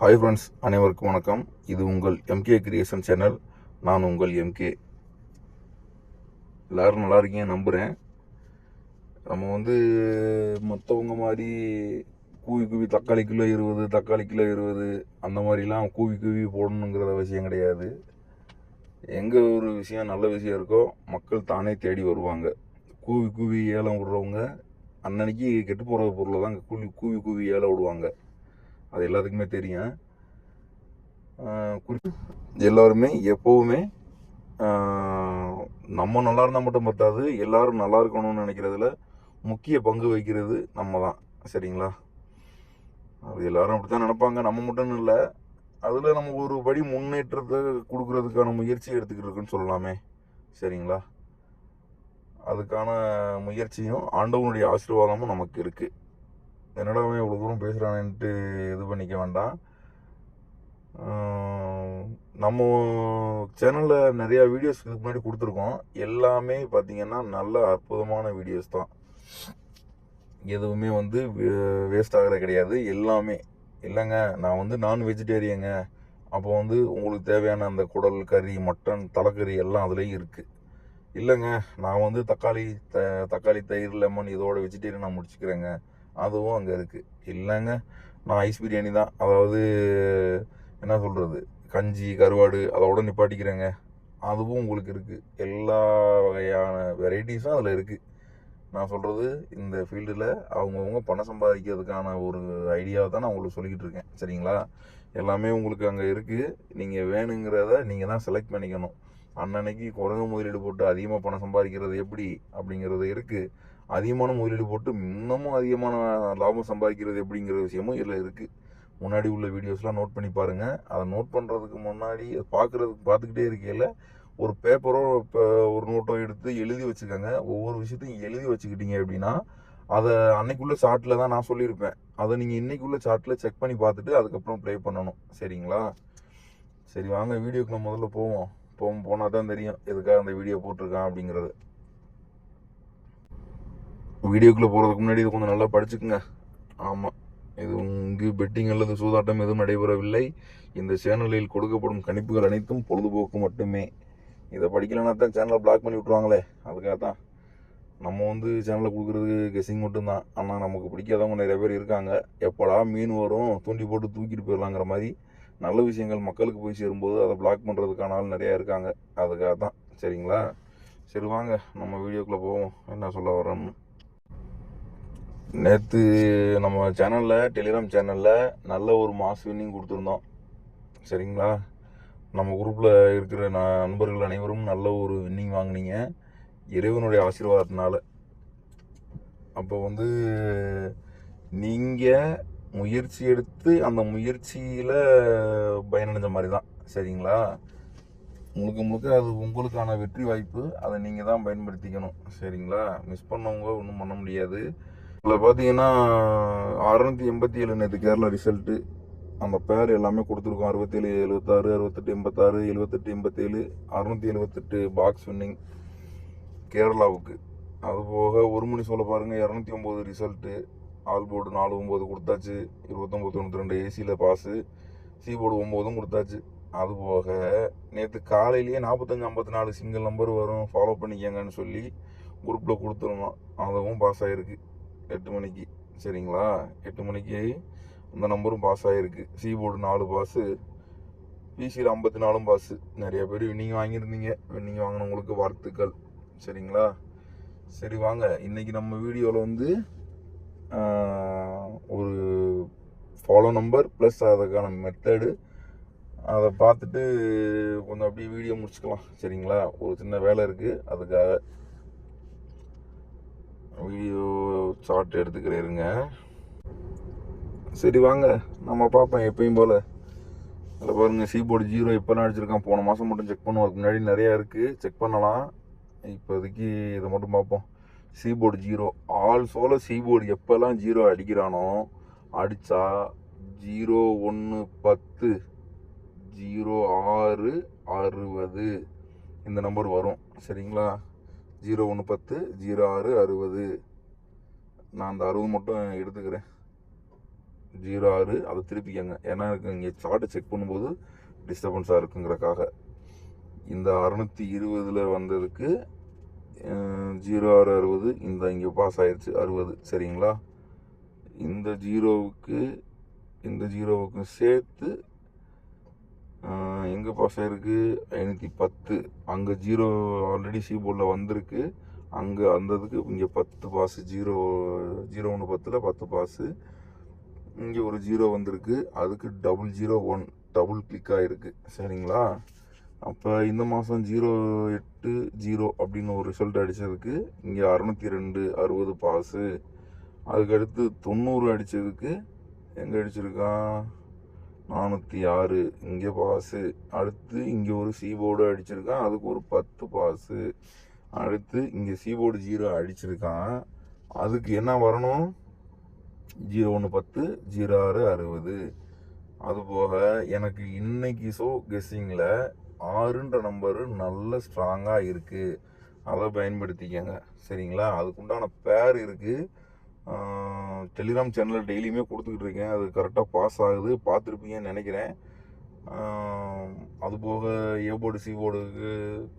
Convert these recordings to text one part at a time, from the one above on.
Hi friends, அனைவருக்கும் வணக்கம். இது உங்கள் எம்கே கிரியேஷன் சேனல். நான் உங்கள் எம்கே. எல்லோரும் நல்லா இருக்கீங்க நம்புகிறேன். நம்ம மற்றவங்க மாதிரி கூவி கூவி தக்காளி கிலோ 20, தக்காளி கிலோ 20 அந்த மாதிரிலாம் கூவி கூவி போடணுங்கிற அவசியம் கிடையாது. எங்கே ஒரு விஷயம் நல்ல விஷயம் இருக்கோ மக்கள் தானே தேடி வருவாங்க. கூவி கூவி ஏலம் விடுறவங்க அன்னன்னைக்கு கெட்டு போகிற பொருளை தான் கூவி கூவி கூவி ஏலம் விடுவாங்க. அது எல்லாத்துக்குமே தெரியும். எல்லாருமே எப்போவுமே நம்ம நல்லா இருந்தால் மட்டும் பத்தாது, எல்லாரும் நல்லா இருக்கணும்னு நினைக்கிறதுல முக்கிய பங்கு வகிக்கிறது நம்ம தான். சரிங்களா? அது எல்லாரும் அப்படி தான் நினைப்பாங்க, நம்ம மட்டும் இல்லை. அதில் நம்ம ஒரு படி முன்னேற்றத்தை கொடுக்கறதுக்கான முயற்சி எடுத்துக்கிட்டு இருக்குன்னு சொல்லலாமே. சரிங்களா? அதுக்கான முயற்சியும் ஆண்டவனுடைய ஆசீர்வாதமும் நமக்கு இருக்குது. என்னடா இவ்வளோ தூரம் பேசுகிறானேன்ட்டு இது பண்ணிக்க வேண்டாம். நம்ம சேனலில் நிறையா வீடியோஸ் இதுக்கு முன்னாடி கொடுத்துருக்கோம். எல்லாமே பார்த்திங்கன்னா நல்ல அற்புதமான வீடியோஸ் தான். எதுவுமே வேஸ்ட் ஆகிறது கிடையாது. எல்லாமே இல்லைங்க, நான் நான் வெஜிடேரியங்க. அப்போ உங்களுக்கு தேவையான அந்த குடல் கறி, மட்டன், தலைக்கறி எல்லாம் அதுலேயும் இருக்குது. இல்லைங்க, நான் தக்காளி தயிர் லெமன் இதோட வெஜிடேரியன் நான் முடிச்சுக்கிறேங்க, அதுவும் அங்கே இருக்குது. இல்லைங்க, நான் ஐஸ் பிரியாணி தான், அதாவது என்ன சொல்கிறது, கஞ்சி கருவாடு அதோட நிப்பாட்டிக்கிறேங்க, அதுவும் உங்களுக்கு இருக்குது. எல்லா வகையான வெரைட்டிஸும் அதில் இருக்குது. நான் சொல்கிறது, இந்த ஃபீல்டில் அவங்கவுங்க பணம் சம்பாதிக்கிறதுக்கான ஒரு ஐடியாவை தான் நான் உங்களுக்கு சொல்லிக்கிட்டு இருக்கேன். சரிங்களா? எல்லாமே உங்களுக்கு அங்கே இருக்குது. நீங்கள் வேணுங்கிறத நீங்கள் தான் செலக்ட் பண்ணிக்கணும். அன்னன்னைக்கு குறைந்த முதலீடு போட்டு அதிகமாக பணம் சம்பாதிக்கிறது எப்படி அப்படிங்கிறது இருக்குது. அதிகமான முதலீடு போட்டு இன்னமும் அதிகமான லாபம் சம்பாதிக்கிறது எப்படிங்கிற விஷயமும் இதில் இருக்குது. முன்னாடி உள்ள வீடியோஸ்லாம் நோட் பண்ணி பாருங்கள். அதை நோட் பண்ணுறதுக்கு முன்னாடி பார்த்துக்கிட்டே இருக்கையில் ஒரு பேப்பரோ இப்போ ஒரு நோட்டோ எடுத்து எழுதி வச்சுக்கோங்க. ஒவ்வொரு விஷயத்தையும் எழுதி வச்சுக்கிட்டீங்க அப்படின்னா அதை அன்னைக்குள்ள சார்ட்டில் தான் நான் சொல்லியிருப்பேன். அதை நீங்கள் இன்னைக்குள்ள சார்ட்டில் செக் பண்ணி பார்த்துட்டு அதுக்கப்புறம் ப்ளே பண்ணணும். சரிங்களா? சரி, வாங்க வீடியோக்கு நம்ம முதல்ல போனால் தான் தெரியும் எதுக்காக அந்த வீடியோ போட்டிருக்கான் அப்படிங்கிறது. வீடியோக்குள்ளே போகிறதுக்கு முன்னாடி இது கொஞ்சம் நல்லா படிச்சுக்குங்க. ஆமாம், இது இங்கு பெட்டிங் அல்லது சூதாட்டம் எதுவும் நடைபெறவில்லை. இந்த சேனலில் கொடுக்கப்படும் கணிப்புகள் அனைத்தும் பொழுதுபோக்கு மட்டுமே. இதை படிக்கலைன்னா தான் சேனலை பிளாக் பண்ணி விட்ருவாங்களே. அதுக்காக தான் நம்ம சேனலில் கொடுக்குறது கெஸ்ஸிங் மட்டும்தான். ஆனால் நமக்கு பிடிக்காதவங்க நிறைய பேர் இருக்காங்க. எப்படா மீன் வரும் தூண்டி போட்டு தூக்கிட்டு போயிடலாங்கிற மாதிரி நல்ல விஷயங்கள் மக்களுக்கு போய் சேரும்போது அதை பிளாக் பண்ணுறதுக்கான ஆள் நிறையா இருக்காங்க. அதுக்காக தான். சரிங்களா? சரி, வாங்க நம்ம வீடியோக்குள்ளே போவோம். என்ன சொல்ல வரோன்னு. நேற்று நம்ம சேனலில், டெலிகிராம் சேனலில் நல்ல ஒரு மாஸ் வின்னிங் கொடுத்துருந்தோம். சரிங்களா? நம்ம குரூப்பில் இருக்கிற நண்பர்கள் அனைவரும் நல்ல ஒரு வின்னிங் வாங்கினீங்க இறைவனுடைய ஆசீர்வாதத்தினால. அப்போ நீங்கள் முயற்சி எடுத்து அந்த முயற்சியில் பயனடைஞ்ச மாதிரி தான். சரிங்களா? முழுக்க அது உங்களுக்கான வெற்றி வாய்ப்பு. அதை நீங்கள் தான் பயன்படுத்திக்கணும். சரிங்களா? மிஸ் பண்ணவங்க ஒன்றும் பண்ண முடியாது. இதில் பார்த்தீங்கன்னா 687 நேற்று கேரளா ரிசல்ட்டு. அந்த பேர் எல்லாமே கொடுத்துருக்கோம். 67, 76, 68, 86, 78, 87, 678 பாக்ஸ் வின்னிங் கேரளாவுக்கு. அதுபோக ஒரு மணி சொல்ல பாருங்கள், 209 ரிசல்ட்டு. ஆல் போர்டு 4-9 கொடுத்தாச்சு. 29-92 ஏசியில் பாஸு. சி போர்டு 9 கொடுத்தாச்சு. அதுபோக நேற்று காலையிலேயே 45-54 சிங்கிள் நம்பர் வரும், ஃபாலோ பண்ணிக்கங்கன்னு சொல்லி குரூப்பில் கொடுத்துருந்தோம். அதுவும் பாஸ் ஆகிருக்கு 8 மணிக்கு. சரிங்களா? 8 மணிக்கு அந்த நம்பரும் பாஸ் ஆகிருக்கு. சி போர்டு 4 பாஸு, பிசியில் 54 பாஸு. நிறைய பேர் வின்னிங் வாங்கியிருந்தீங்க. வின்னிங் வாங்கினவங்களுக்கு வாழ்த்துக்கள். சரிங்களா? சரி, வாங்க இன்றைக்கி நம்ம வீடியோவில் ஒரு ஃபாலோ நம்பர் ப்ளஸ் அதுக்கான மெத்தடு அதை பார்த்துட்டு கொஞ்சம் அப்படியே வீடியோ முடிச்சுக்கலாம். சரிங்களா? ஒரு சின்ன வேலை இருக்குது, அதுக்காக வீடியோ ஷார்ட் எடுத்துக்கிறேருங்க. சரி, வாங்க நம்ம பார்ப்போம். எப்பயும் போல் அதில் பாருங்கள், சி போர்டு 0 எப்போலாம் அடிச்சிருக்கான். போன மாதம் மட்டும் செக் பண்ணுவோம். அதுக்கு முன்னாடி நிறையா இருக்குது, செக் பண்ணலாம். இப்போதைக்கு இதை மட்டும் பார்ப்போம். சி போர்டு 0 ஆல் சோல சி போர்டு எப்போல்லாம் 0 அடிக்கிறானோ அடித்தா 0110 06 60 இந்த நம்பர் வரும். சரிங்களா? 0110 06 60. நான் அந்த 60 மட்டும் எடுத்துக்கிறேன். 06 அதை திருப்பிக்கங்க. ஏன்னா எனக்கு இங்கே சார்ட்டை செக் பண்ணும்போது டிஸ்டர்பன்ஸாக இருக்குங்கிறக்காக. இந்த 620 வந்ததுக்கு 0660 இந்த இங்கே பாஸ் ஆயிடுச்சு 60. சரிங்களா? இந்த ஜீரோவுக்கு சேர்த்து எங்கே பாஸ் ஆகிருக்கு 510. அங்கே 0 ஆல்ரெடி சி போர்டில் வந்திருக்கு. அங்கே அந்ததுக்கு இங்கே 10 பாஸு 0110 10 பாஸு. இங்கே ஒரு 0 வந்திருக்கு. அதுக்கு 001 டபுள் கிளிக் ஆகிருக்கு. சரிங்களா? அப்போ இந்த மாதம் 080 அப்படின்னு ஒரு ரிசல்ட் அடித்ததுக்கு இங்கே 602 60 பாஸு. அதுக்கடுத்து 90 அடித்ததுக்கு எங்கே அடிச்சிருக்கான் 406 இங்கே பாஸு. அடுத்து இங்கே ஒரு சி போர்டு அடிச்சிருக்கான். அதுக்கு ஒரு 10 பாஸு. அடுத்து இங்கே சி போர்டு 0 அடிச்சிருக்கான். அதுக்கு என்ன வரணும் 0110 06 60. அதுபோக எனக்கு இன்னைக்கு கெஸ்ஸிங்கில் 6ன்ற நம்பரு நல்ல ஸ்ட்ராங்காக இருக்குது. அதை பயன்படுத்திக்கங்க. சரிங்களா? அதுக்குண்டான பேர் இருக்குது. டெலிகிராம் சேனலில் டெய்லியுமே கொடுத்துக்கிட்டு இருக்கேன். அது கரெக்டாக பாஸ் ஆகுது. பார்த்துருப்பீங்கன்னு நினைக்கிறேன். அதுபோக ஏ போர்டு சி போர்டுக்கு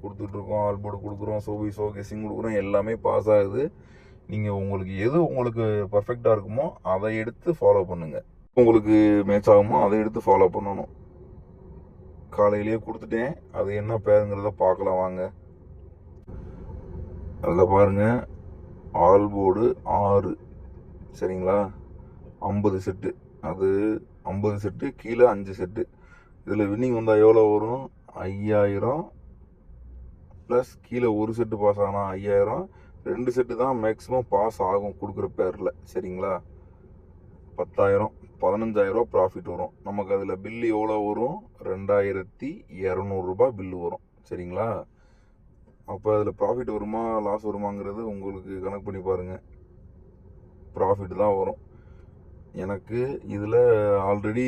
கொடுத்துட்ருக்கோம். ஆல் போர்டு கொடுக்குறோம். கெஸ்ஸிங் கொடுக்குறோம். எல்லாமே பாஸ் ஆகுது. நீங்கள் உங்களுக்கு எது உங்களுக்கு பர்ஃபெக்டாக இருக்குமோ அதை எடுத்து ஃபாலோ பண்ணுங்கள். உங்களுக்கு மேட்ச் ஆகுமோ அதை எடுத்து ஃபாலோ பண்ணணும். காலையிலேயே கொடுத்துட்டேன். அது என்ன பேருங்கிறத பார்க்கலாம் வாங்க. அதில் பாருங்கள், ஆல் போர்டு 6. சரிங்களா? 50 செட்டு. அது 50 செட்டு கீழே 5 செட்டு. இதில் வின்னிங் வந்தால் எவ்வளோ வரும் 5000 ப்ளஸ் கீழே ஒரு செட்டு பாஸ் ஆனால் 5000. 2 செட்டு தான் மேக்ஸிமம் பாஸ் ஆகும் கொடுக்குற பேரில். சரிங்களா? 10,000 15,000 ப்ராஃபிட் வரும். நமக்கு அதில் பில்லு எவ்வளோ வரும் 2200 ரூபாய் பில்லு வரும். சரிங்களா? அப்போ அதில் ப்ராஃபிட் வருமா லாஸ் வருமாங்கிறது உங்களுக்கு கணக்கு பண்ணி பாருங்கள். ப்ராஃபிட் தான் வரும். எனக்கு இதில் ஆல்ரெடி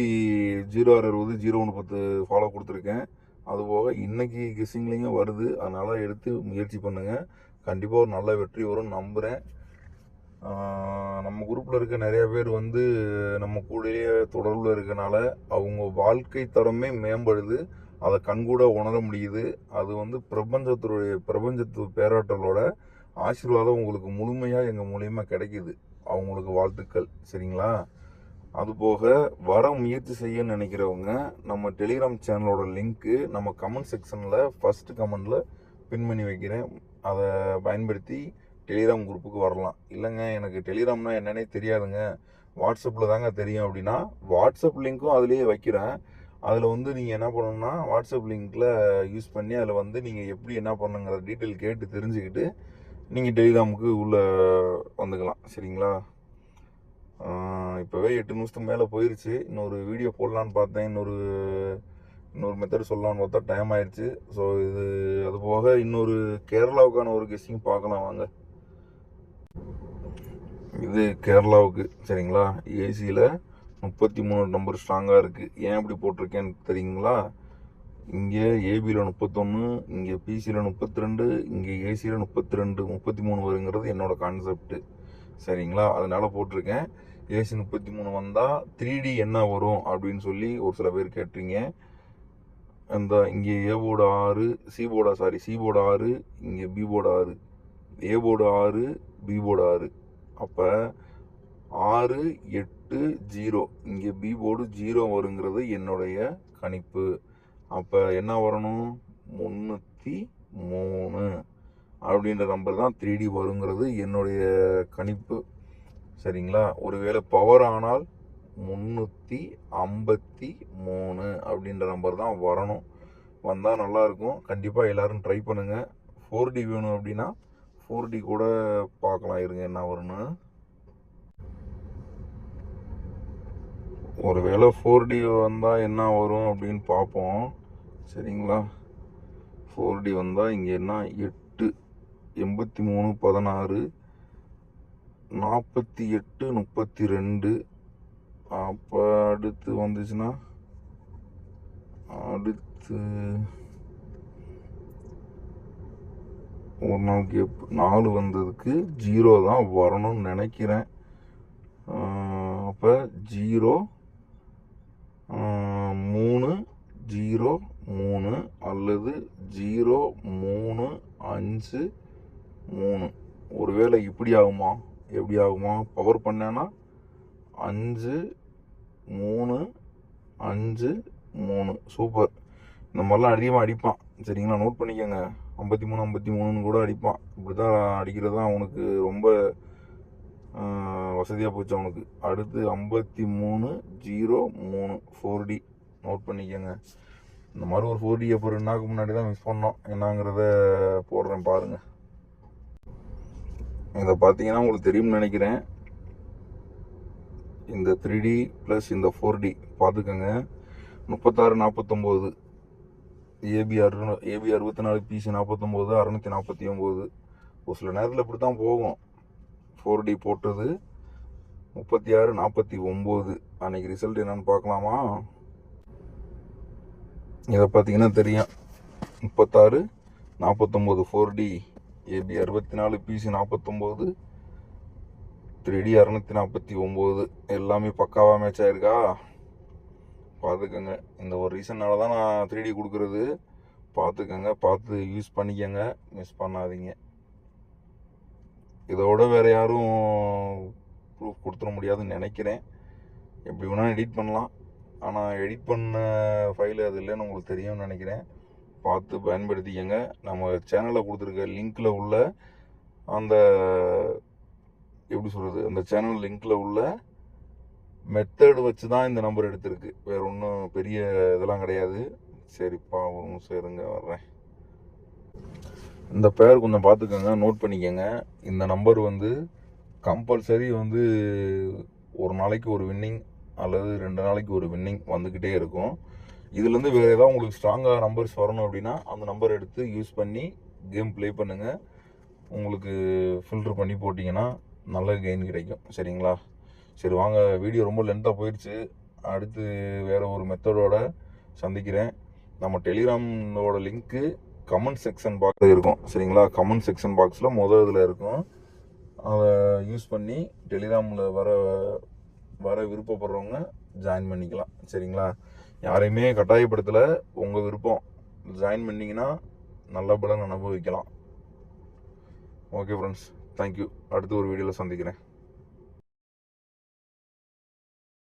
0660 0110 ஃபாலோ கொடுத்துருக்கேன். அதுபோக இன்றைக்கி கெஸ்ஸிங்லேயும் வருது. அதனால் எடுத்து முயற்சி பண்ணுங்கள். கண்டிப்பாக ஒரு நல்ல வெற்றி வரும்னு நம்புகிறேன். நம்ம குரூப்பில் இருக்க நிறைய பேர் நம்ம கூடயே தொடர்பில் இருக்கனால அவங்க வாழ்க்கை தரமே மேம்படுது. அதை கண்கூட உணர முடியுது. அது பிரபஞ்சத்து பேராற்றலோட ஆசீர்வாதம் உங்களுக்கு முழுமையாக எங்கள் மூலியமாக கிடைக்குது. அவங்களுக்கு வாழ்த்துக்கள். சரிங்களா? அதுபோக வர முயற்சி செய்ய நினைக்கிறவங்க நம்ம டெலிகிராம் சேனலோட லிங்க்கு நம்ம கமெண்ட் செக்ஷனில் ஃபஸ்ட்டு கமெண்டில் பின் பண்ணி வைக்கிறேன். அதை பயன்படுத்தி டெலிகிராம் குரூப்புக்கு வரலாம். இல்லைங்க எனக்கு டெலிகிராம்னா என்னன்னே தெரியாதுங்க, வாட்ஸ்அப்பில் தாங்க தெரியும் அப்படின்னா வாட்ஸ்அப் லிங்க்கும் அதிலேயே வைக்கிறேன். அதில் நீங்கள் என்ன பண்ணணும்னா வாட்ஸ்அப் லிங்க்கில் யூஸ் பண்ணி அதில் நீங்கள் எப்படி என்ன பண்ணுங்கிற டீட்டெயில் கேட்டு தெரிஞ்சுக்கிட்டு நீங்கள் டெலிகிராமுக்கு உள்ளே வந்துக்கலாம். சரிங்களா? இப்போவே 8 நிமிஷத்துக்கு மேலே போயிடுச்சு. இன்னொரு வீடியோ போடலான்னு பார்த்தேன். இன்னொரு மெத்தட் சொல்லலான்னு பார்த்தா டைம் ஆயிடுச்சு. ஸோ அது போக இன்னொரு கேரளாவுக்கான ஒரு கெஸ்ஸிங் பார்க்கலாம் வாங்க. இது கேரளாவுக்கு. சரிங்களா? ஏசியில் 33 நம்பர் ஸ்ட்ராங்காக இருக்குது. ஏன் இப்படி போட்டிருக்கேன்னு தெரியுங்களா? இங்கே ஏபியில் 31, இங்கே பிசியில் 32, இங்கே ஏசியில் 32 33 வருங்கிறது என்னோடய கான்செப்ட்டு. சரிங்களா? அதனால் போட்டிருக்கேன். ஏசி 33 வந்தால் 3D என்ன வரும் அப்படின்னு சொல்லி ஒரு சில பேர் கேட்டீங்க. இங்கே ஏ போர்டு 6 சி போர்டு 6, இங்கே B board 6, A board 6 B board 6. அப்போ 6 8 0 இங்கே பி போர்டு 0 வருங்கிறது என்னுடைய கணிப்பு. அப்போ என்ன வரணும் 303 அப்படின்ற நம்பர் தான் 3D வருங்கிறது என்னுடைய கணிப்பு. சரிங்களா? ஒருவேளை பவர் ஆனால் 353 அப்படின்ற நம்பர் தான் வரணும். வந்தால் நல்லாயிருக்கும். கண்டிப்பாக எல்லோரும் ட்ரை பண்ணுங்கள். 4D வேணும் அப்படின்னா 4D கூட பார்க்கலாம். இருங்க என்ன வரும்னு. ஒருவேளை 4D வந்தால் என்ன வரும் அப்படின்னு பார்ப்போம். சரிங்களா? 4D வந்தால் இங்கே என்ன 8 83 16 48 32. அப்போ அடுத்து வந்துச்சுன்னா அடுத்து ஒரு நாள் கேப் 4 வந்ததுக்கு 0 தான் வரணும்னு நினைக்கிறேன். அப்போ 0303 அல்லது 0353. ஒருவேளை இப்படி ஆகுமா, எப்படி ஆகுமா? பவர் பண்ணேன்னா 5353. சூப்பர். இந்த மாதிரிலாம் அதிகமாக அடிப்பான், சரிங்களா? நோட் பண்ணிக்கோங்க. 5353 கூட அடிப்பான். இப்படி தான் அடிக்கிறது தான் அவனுக்கு ரொம்ப வசதியாக போச்சு அவனுக்கு. அடுத்து 5303 4D நோட் பண்ணிக்கோங்க. இந்த மாதிரி ஒரு 4D அப்போ 2 நாளுக்கு முன்னாடி தான் மிஸ் பண்ணோம். என்னங்கிறத போடுறேன் பாருங்கள். இதை பார்த்தீங்கன்னா உங்களுக்கு தெரியும்னு நினைக்கிறேன். இந்த 3D ப்ளஸ் இந்த 4D பார்த்துக்கோங்க. 3649 ஏபி 64 PC 49 649. ஒரு சில நேரத்தில் இப்படி தான் போகும். 4D போட்டது 3649. அன்றைக்கி ரிசல்ட் என்னன்னு பார்க்கலாமா? இதை பார்த்தீங்கன்னா தெரியும். 3649 4D ஏபி 64 PC 49 3D 649. எல்லாமே பக்காவாக மேட்ச் ஆகிருக்கா பார்த்துக்கோங்க. இந்த ஒரு ரீசன்னால தான் நான் 3D கொடுக்குறது. பார்த்துக்கோங்க, பார்த்து யூஸ் பண்ணிக்கோங்க, மிஸ் பண்ணாதீங்க. இதோட வேறு யாரும் ப்ரூஃப் கொடுத்துட முடியாதுன்னு நினைக்கிறேன். எப்படி வேணால் எடிட் பண்ணலாம், ஆனால் எடிட் பண்ண ஃபைல் அது இல்லைன்னு உங்களுக்கு தெரியும்னு நினைக்கிறேன். பார்த்து பயன்படுத்திக்கங்க. நம்ம சேனலில் கொடுத்துருக்க லிங்க்கில் உள்ள அந்த எப்படி சொல்கிறது, அந்த சேனல் லிங்க்கில் உள்ள மெத்தடு வச்சு தான் இந்த நம்பர் எடுத்திருக்கு. வேறு ஒன்றும் பெரிய இதெல்லாம் கிடையாது. சரிப்பா, ஒரு நிமிஷம் இருங்க, வர்றேன். இந்த பேர் கொஞ்சம் பார்த்துக்கோங்க, நோட் பண்ணிக்கோங்க. இந்த நம்பர் வந்து கம்பல்சரி வந்து ஒரு நாளைக்கு ஒரு வின்னிங் அல்லது 2 நாளைக்கு ஒரு வின்னிங் வந்துக்கிட்டே இருக்கும். இதுலேருந்து வேறு ஏதாவது உங்களுக்கு ஸ்ட்ராங்காக நம்பர்ஸ் வரணும் அப்படின்னா அந்த நம்பர் எடுத்து யூஸ் பண்ணி கேம் ப்ளே பண்ணுங்கள். உங்களுக்கு ஃபில்ட்ரு பண்ணி போட்டிங்கன்னா நல்ல கெயின் கிடைக்கும், சரிங்களா? சரி வாங்க, வீடியோ ரொம்ப லென்த்தாக போயிடுச்சு. அடுத்து வேறு ஒரு மெத்தடோட சந்திக்கிறேன். நம்ம டெலிகிராமோட லிங்க்கு கமெண்ட் செக்ஷன் பாக்ஸில் இருக்கும், சரிங்களா? கமெண்ட் செக்ஷன் பாக்ஸில் இதில் இருக்கும். அதை யூஸ் பண்ணி டெலிகிராமில் வர விருப்பப்படுறவங்க ஜாயின் பண்ணிக்கலாம், சரிங்களா? யாரையுமே கட்டாயப்படுத்தலை, உங்கள் விருப்பம். ஜாயின் பண்ணிங்கன்னா நல்ல பலன் அனுபவிக்கலாம். Okay friends, thank you. அடுத்து ஒரு வீடியோவில் சந்திக்கிறேன்.